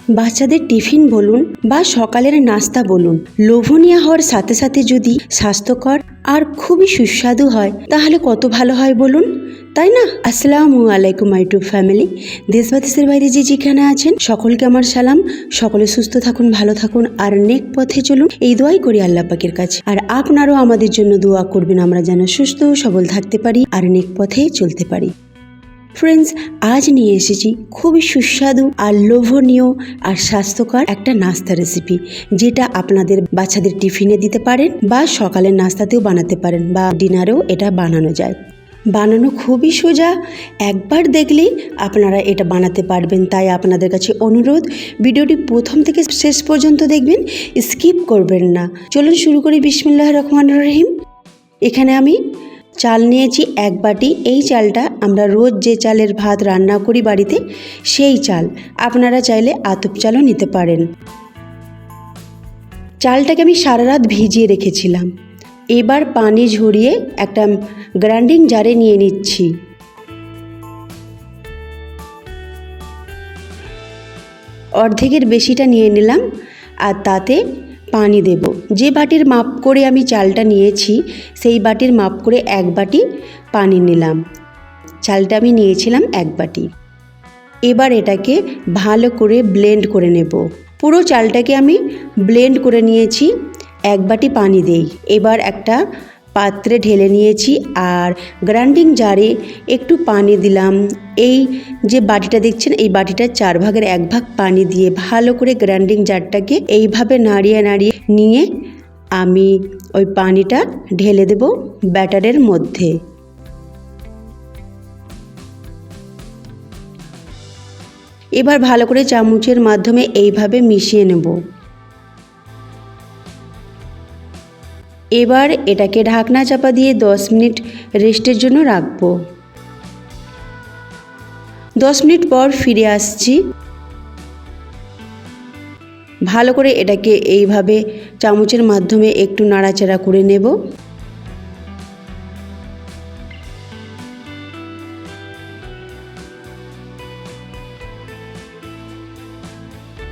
বাচ্চাদের টিফিন বলুন বা সকালের নাস্তা বলুন, লোভনীয় হওয়ার সাথে সাথে যদি স্বাস্থ্যকর আর খুবই সুস্বাদু হয় তাহলে কত ভালো হয় বলুন, তাই না? আসসালামু আলাইকুম মাই ইউটিউব ফ্যামিলি। দেশ বা দেশের বাইরে যে যেখানে আছেন সকলকে আমার সালাম। সকলে সুস্থ থাকুন, ভালো থাকুন আর নেক পথে চলুন, এই দোয়াই করি আল্লাহ পাকের কাছে। আর আপনারাও আমাদের জন্য দোয়া করবেন, আমরা যেন সুস্থ সবল থাকতে পারি আর নেক পথে চলতে পারি। ফ্রেন্ডস, আজ নিয়ে এসেছি খুবই সুস্বাদু আর লোভনীয় আর স্বাস্থ্যকর একটা নাস্তা রেসিপি, যেটা আপনাদের বাচ্চাদের টিফিনে দিতে পারেন বা সকালের নাস্তাতেও বানাতে পারেন বা ডিনারেও এটা বানানো যায়। বানানো খুবই সোজা, একবার দেখলেই আপনারা এটা বানাতে পারবেন। তাই আপনাদের কাছে অনুরোধ, ভিডিওটি প্রথম থেকে শেষ পর্যন্ত দেখবেন, স্কিপ করবেন না। চলুন শুরু করি। বিসমিল্লাহির রহমানির রহিম। এখানে আমি চাল নিয়েছি 1 বাটি। এই চালটা আমরা রোজ যে চালের ভাত রান্না করি বাড়িতে, সেই চাল। আপনারা চাইলে আতপ চালও নিতে পারেন। চালটাকে আমি সারা রাত ভিজিয়ে রেখেছিলাম। এবার পানি ঝরিয়ে একটা গ্রাইন্ডিং জারে নিয়ে নিচ্ছি। অর্ধেকের বেশিটা নিয়ে নিলাম আর তাতে পানি দেব। যে বাটির মাপ করে আমি চালটা নিয়েছি সেই বাটির মাপ করে 1 বাটি পানি নিলাম। চালটা আমি নিয়েছিলাম 1 বাটি। এবার এটাকে ভালো করে ব্লেন্ড করে নেব। পুরো চালটাকে আমি ব্লেন্ড করে নিয়েছি। 1 বাটি পানি দেই। এবার একটা পাত্রে ঢেলে নিয়েছি আর গ্রাইন্ডিং জারে একটু পানি দিলাম। এই যে বাটিটা দেখছেন, এই বাটিটার 4 ভাগের 1 ভাগ পানি দিয়ে ভালো করে গ্রাইন্ডিং জারটাকে এইভাবে নাড়িয়ে নাড়িয়ে নিয়ে আমি ওই পানিটা ঢেলে দেব ব্যাটারের মধ্যে। এবার ভালো করে চামচের মাধ্যমে এইভাবে মিশিয়ে নেব। এবার এটাকে ঢাকনা চাপা দিয়ে 10 মিনিট রেস্টের জন্য রাখবো। 10 মিনিট পর ফিরে আসছি। ভালো করে এটাকে এইভাবে চামচের মাধ্যমে একটু নাড়াচাড়া করে নেব।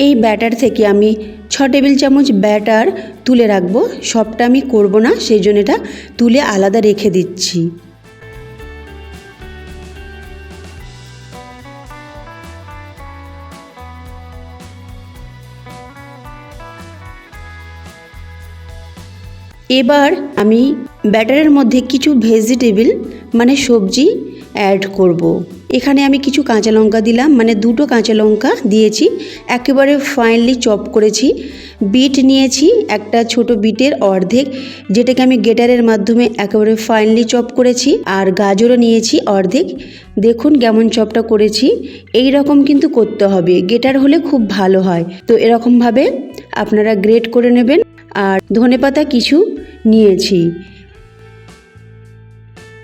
এই ব্যাটার থেকে আমি 6 টেবিল চামচ ব্যাটার তুলে রাখবো। সবটা আমি করব না, সেই জন্য এটা তুলে আলাদা রেখে দিচ্ছি। এবার আমি ব্যাটারের মধ্যে কিছু ভেজিটেবল মানে সবজি অ্যাড করব। এখানে আমি কিছু কাঁচা লঙ্কা দিলাম, মানে 2টো কাঁচা লঙ্কা দিয়েছি, একেবারে ফাইনলি চপ করেছি। বিট নিয়েছি, একটা ছোট বিটের অর্ধেক, যেটাকে আমি গ্রেটারের মাধ্যমে একেবারে ফাইনলি চপ করেছি। আর গাজরও নিয়েছি অর্ধেক। দেখুন কেমন চপটা করেছি। এই রকম কিন্তু করতে হবে, গ্রেটার হলে খুব ভালো হয়। তো এরকমভাবে আপনারা গ্রেট করে নেবেন। আর ধনেপাতা কিছু নিয়েছি।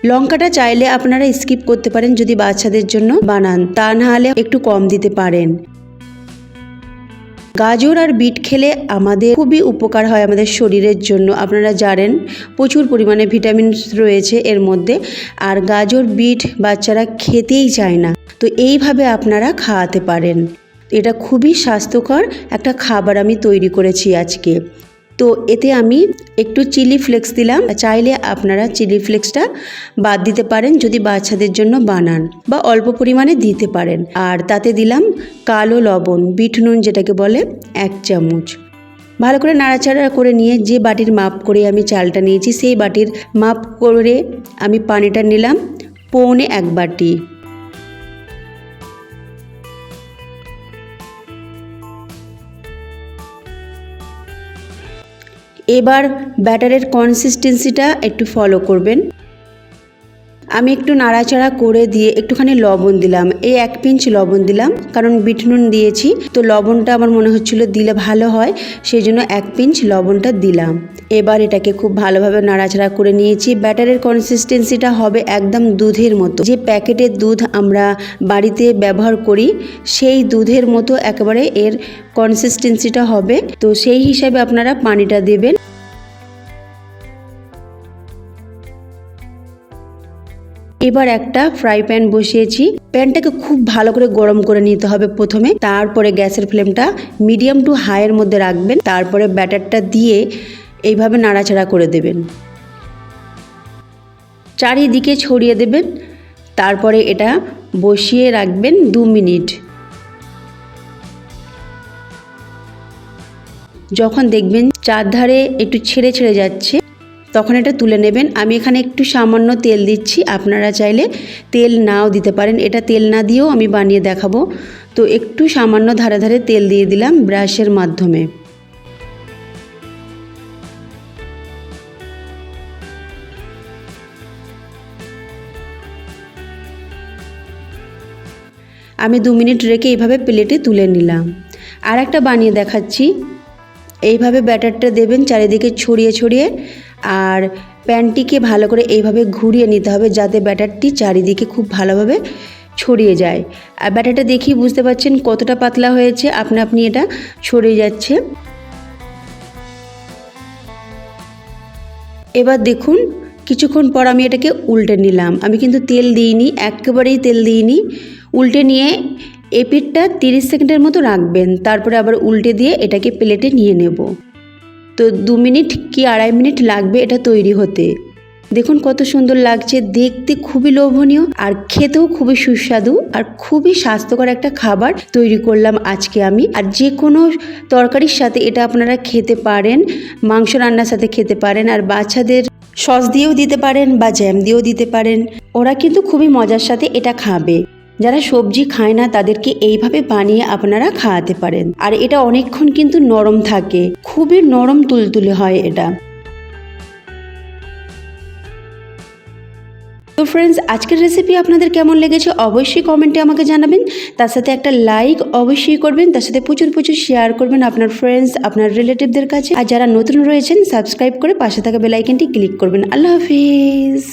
লঙ্কাটা চাইলে আপনারা স্কিপ করতে পারেন যদি বাচ্চাদের জন্য বানান, তা না হলে একটু কম দিতে পারেন। গাজর আর বিট খেলে আমাদের খুবই উপকার হয় আমাদের শরীরের জন্য। আপনারা জানেন প্রচুর পরিমাণে ভিটামিন রয়েছে এর মধ্যে। আর গাজর বিট বাচ্চারা খেতেই চায় না, তো এইভাবে আপনারা খাওয়াতে পারেন। এটা খুবই স্বাস্থ্যকর একটা খাবার আমি তৈরি করেছি আজকে। তো এতে আমি একটু চিলি ফ্লেক্স দিলাম। চাইলে আপনারা চিলি ফ্লেক্সটা বাদ দিতে পারেন যদি বাচ্চাদের জন্য বানান, বা অল্প পরিমাণে দিতে পারেন। আর তাতে দিলাম কালো লবণ, বিট নুন যেটাকে বলে, 1 চামচ। ভালো করে নাড়াচাড়া করে নিয়ে যে বাটির মাপ করে আমি চালটা নিয়েছি সেই বাটির মাপ করে আমি পানিটা নিলাম 1.25 বাটি। এবার ব্যাটারের কনসিস্টেন্সিটা একটু ফলো করবেন। আমি একটু নাড়াচাড়া করে দিয়ে একটুখানি লবণ দিলাম, এই 1 পিঞ্চ লবণ দিলাম, কারণ বিট নুন দিয়েছি তো লবণটা আমার মনে হচ্ছিল দিলে ভালো হয়, সেই জন্য 1 পিঞ্চ লবণটা দিলাম। এবার এটাকে খুব ভালোভাবে নাড়াচাড়া করে নিয়েছি। ব্যাটারের কনসিস্টেন্সিটা হবে একদম দুধের মতো, যে প্যাকেটের দুধ আমরা বাড়িতে ব্যবহার করি সেই দুধের মতো একেবারে এর কনসিস্টেন্সিটা হবে। তো সেই হিসাবে আপনারা পানিটা দেবেন। এবার একটা ফ্রাই প্যান বসিয়েছি। প্যানটাকে খুব ভালো করে গরম করে নিতে হবে প্রথমে, তারপরে গ্যাসের ফ্লেমটা মিডিয়াম টু হাইয়ের মধ্যে রাখবেন। তারপরে ব্যাটারটা দিয়ে এইভাবে নাড়াচাড়া করে দেবেন, চারিদিকে ছড়িয়ে দেবেন। তারপরে এটা বসিয়ে রাখবেন 2 মিনিট। যখন দেখবেন চারধারে একটু ছেড়ে ছেড়ে যাচ্ছে তখন এটা তুলে নেবেন। আমি এখানে একটু সামান্য তেল দিচ্ছি, আপনারা চাইলে তেল নাও দিতে পারেন। এটা তেল না দিয়েও আমি বানিয়ে দেখাবো। তো একটু সামান্য ধারে ধারে তেল দিয়ে দিলাম ব্রাশের মাধ্যমে। আমি 2 মিনিট রেখে এইভাবে প্লেটে তুলে নিলাম। আর একটা বানিয়ে দেখাচ্ছি। এইভাবে ব্যাটারটা দেবেন চারিদিকে ছড়িয়ে ছড়িয়ে, আর প্যানটিকে ভালো করে এইভাবে ঘুরিয়ে নিতে হবে যাতে ব্যাটারটি চারিদিকে খুব ভালোভাবে ছড়িয়ে যায়। আর ব্যাটারটা দেখেই বুঝতে পারছেন কতটা পাতলা হয়েছে, আপনা আপনি এটা ছড়িয়ে যাচ্ছে। এবার দেখুন কিছুক্ষণ পর আমি এটাকে উল্টে নিলাম। আমি কিন্তু তেল দিইনি, একেবারেই তেল দিইনি। উল্টে নিয়ে এপিঠটা 30 সেকেন্ডের মতো রাখবেন, তারপরে আবার উল্টে দিয়ে এটাকে প্লেটে নিয়ে নেব। তো 2 মিনিট কি 2.5 মিনিট লাগবে এটা তৈরি হতে। দেখুন কত সুন্দর লাগছে, দেখতে খুবই লোভনীয় আর খেতেও খুবই সুস্বাদু আর খুবই স্বাস্থ্যকর একটা খাবার তৈরি করলাম আজকে আমি। আর যে কোনো তরকারির সাথে এটা আপনারা খেতে পারেন, মাংস রান্নার সাথে খেতে পারেন, আর বাচ্চাদের সস দিয়েও দিতে পারেন বা জ্যাম দিয়েও দিতে পারেন। ওরা কিন্তু খুবই মজার সাথে এটা খাবে। যারা সবজি খায় না তাদেরকে এইভাবে বানিয়ে আপনারা খাওয়াতে পারেন। আর এটা অনেকক্ষণ কিন্তু নরম থাকে, খুবই নরম তুলতুলে হয় এটা। তো ফ্রেন্ডস, আজকের রেসিপি আপনাদের কেমন লেগেছে অবশ্যই কমেন্টে আমাকে জানাবেন। তার সাথে একটা লাইক অবশ্যই করবেন, তার সাথে প্রচুর প্রচুর শেয়ার করবেন আপনার ফ্রেন্ডস, আপনার রিলেটিভদের কাছে। আর যারা নতুন রয়েছেন সাবস্ক্রাইব করে পাশে থাকা বেল আইকনটি ক্লিক করবেন। আল্লাহ হাফিজ।